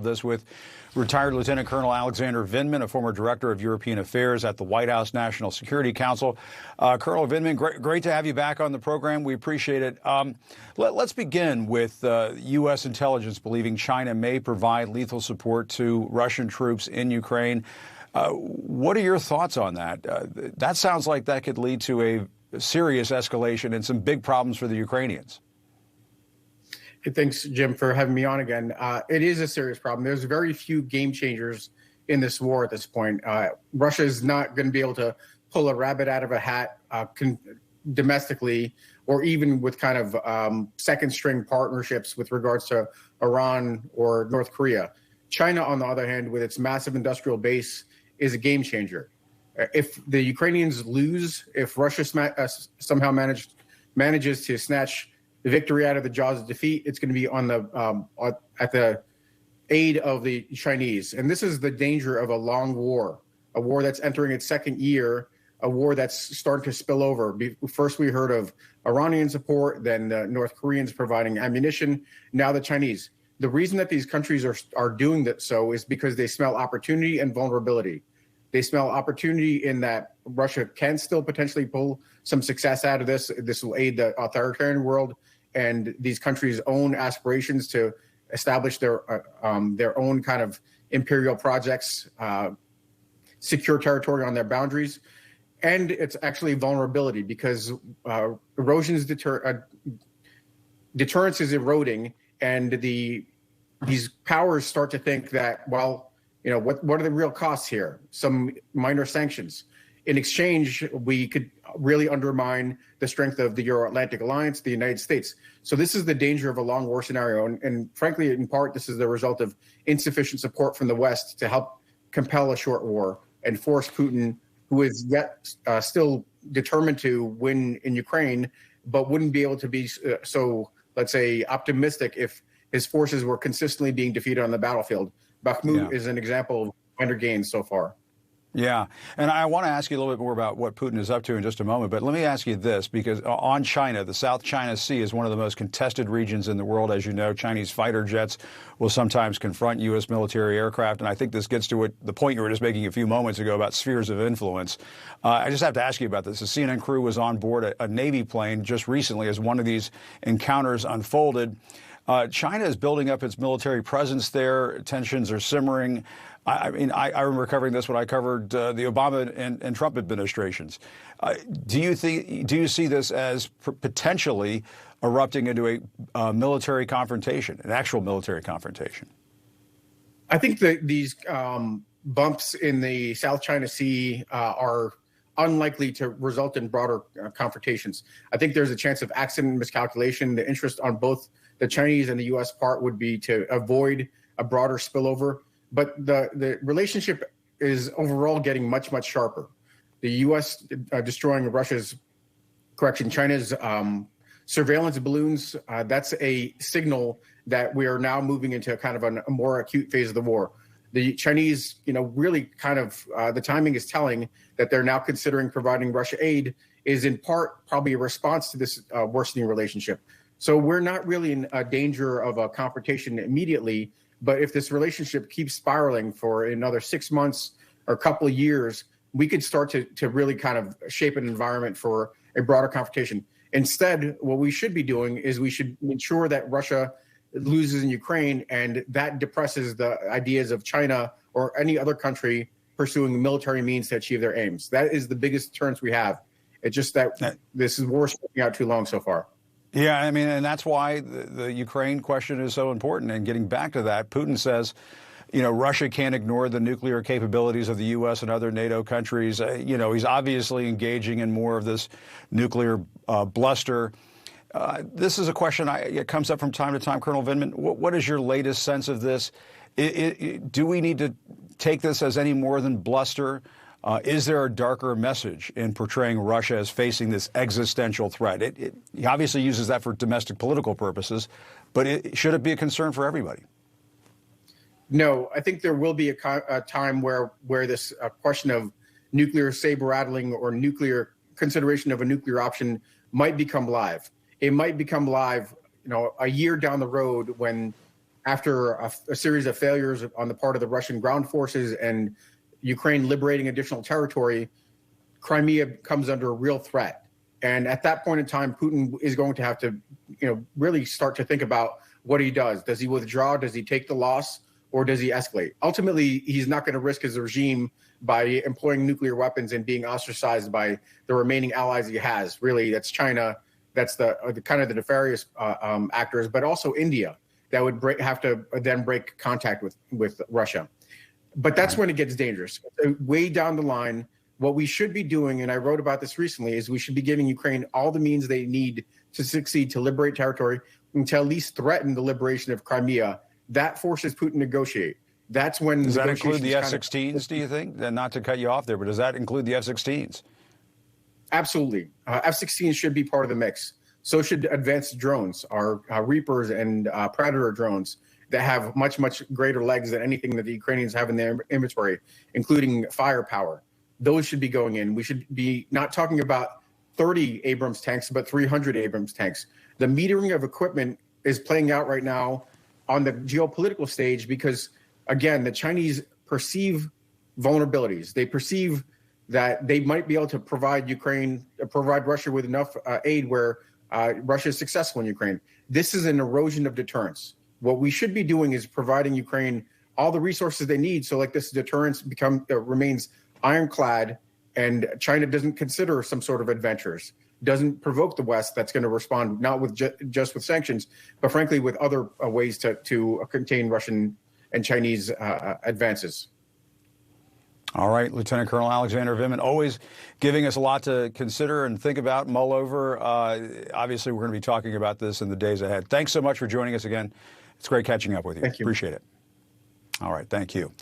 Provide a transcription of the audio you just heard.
This with retired Lieutenant Colonel Alexander Vindman, a former director of European Affairs at the White House National Security Council. Colonel Vindman, great to have you back on the program. We appreciate it. Let's begin with U.S. intelligence believing China may provide lethal support to Russian troops in Ukraine. What are your thoughts on that? That sounds like that could lead to a serious escalation and some big problems for the Ukrainians. Thanks, Jim, for having me on again. It is a serious problem. There's very few game changers in this war at this point. Russia is not going to be able to pull a rabbit out of a hat domestically, or even with kind of second string partnerships with regards to Iran or North Korea. China, on the other hand, with its massive industrial base, is a game changer. If the Ukrainians lose, if Russia somehow manages to snatch the victory out of the jaws of defeat, it's going to be on the at the aid of the Chinese. And this is the danger of a long war, a war that's entering its second year, a war that's starting to spill over. First, we heard of Iranian support, then the North Koreans providing ammunition, now the Chinese. The reason that these countries are doing that so is because they smell opportunity and vulnerability. They smell opportunity in that Russia can still potentially pull some success out of this. This will aid the authoritarian world and these countries' own aspirations to establish their own kind of imperial projects, secure territory on their boundaries. And it's actually vulnerability because deterrence is eroding, and these powers start to think that, well, you know, what are the real costs here? Some minor sanctions. In exchange, we could really undermine the strength of the Euro-Atlantic Alliance, the United States. So this is the danger of a long war scenario. And frankly, in part, this is the result of insufficient support from the West to help compel a short war and force Putin, who is yet still determined to win in Ukraine, but wouldn't be able to be so, let's say, optimistic if his forces were consistently being defeated on the battlefield. Bakhmut is an example of minor gains so far. Yeah, and I want to ask you a little bit more about what Putin is up to in just a moment, but let me ask you this, because on China, the South China Sea is one of the most contested regions in the world. As you know, Chinese fighter jets will sometimes confront U.S. military aircraft, and I think this gets to the point you were just making a few moments ago about spheres of influence. I just have to ask you about this. The CNN crew was on board a Navy plane just recently as one of these encounters unfolded. China is building up its military presence there. Tensions are simmering. I mean, I remember covering this when I covered the Obama and Trump administrations. Do you see this as potentially erupting into a military confrontation, an actual military confrontation? I think that these bumps in the South China Sea are unlikely to result in broader confrontations. I think there's a chance of accident and miscalculation. The interest on both the Chinese and the U.S. part would be to avoid a broader spillover. But the relationship is overall getting much, much sharper. The U.S. Destroying China's surveillance balloons, that's a signal that we are now moving into kind of a more acute phase of the war. The Chinese, really kind of the timing is telling that they're now considering providing Russia aid is in part probably a response to this worsening relationship. So we're not really in danger of a confrontation immediately, but if this relationship keeps spiraling for another 6 months or a couple of years, we could start to really kind of shape an environment for a broader confrontation. Instead, what we should be doing is we should ensure that Russia loses in Ukraine, and that depresses the ideas of China or any other country pursuing military means to achieve their aims. That is the biggest deterrence we have. It's just that this war stretching out too long so far. Yeah, I mean, and that's why the Ukraine question is so important. And getting back to that, Putin says, Russia can't ignore the nuclear capabilities of the U.S. and other NATO countries. He's obviously engaging in more of this nuclear bluster. This is a question it comes up from time to time, Colonel Vindman. What is your latest sense of this? Do we need to take this as any more than bluster? Is there a darker message in portraying Russia as facing this existential threat? He obviously uses that for domestic political purposes, but should it be a concern for everybody? No, I think there will be a time where this question of nuclear saber rattling or nuclear consideration of a nuclear option might become live. It might become live, a year down the road when after a series of failures on the part of the Russian ground forces and Ukraine liberating additional territory, Crimea comes under a real threat. And at that point in time, Putin is going to have to, really start to think about what he does. Does he withdraw? Does he take the loss? Or does he escalate? Ultimately, he's not going to risk his regime by employing nuclear weapons and being ostracized by the remaining allies he has. Really, that's China. That's the kind of the nefarious actors, but also India that would have to then break contact with Russia. But that's when it gets dangerous. Way down the line, what we should be doing, and I wrote about this recently, is we should be giving Ukraine all the means they need to succeed, to liberate territory, and to at least threaten the liberation of Crimea. That forces Putin to negotiate. That's when does that include the F-16s? Do you think? And not to cut you off there, but does that include the F-16s? Absolutely, F-16s should be part of the mix. So should advanced drones, our Reapers and Predator drones that have much greater legs than anything that the Ukrainians have in their inventory, including firepower. Those should be going in. We should be not talking about 30 Abrams tanks, but 300 Abrams tanks. The metering of equipment is playing out right now on the geopolitical stage because, again, the Chinese perceive vulnerabilities. They perceive that they might be able to provide Russia with enough aid where Russia is successful in Ukraine. This is an erosion of deterrence. What we should be doing is providing Ukraine all the resources they need so like this deterrence remains ironclad and China doesn't consider some sort of adventures, doesn't provoke the West that's going to respond not with just with sanctions, but frankly with other ways to contain Russian and Chinese advances. All right, Lieutenant Colonel Alexander Vindman, always giving us a lot to consider and think about, mull over. Obviously, we're going to be talking about this in the days ahead. Thanks so much for joining us again. It's great catching up with you. Thank you. Appreciate it. All right, thank you.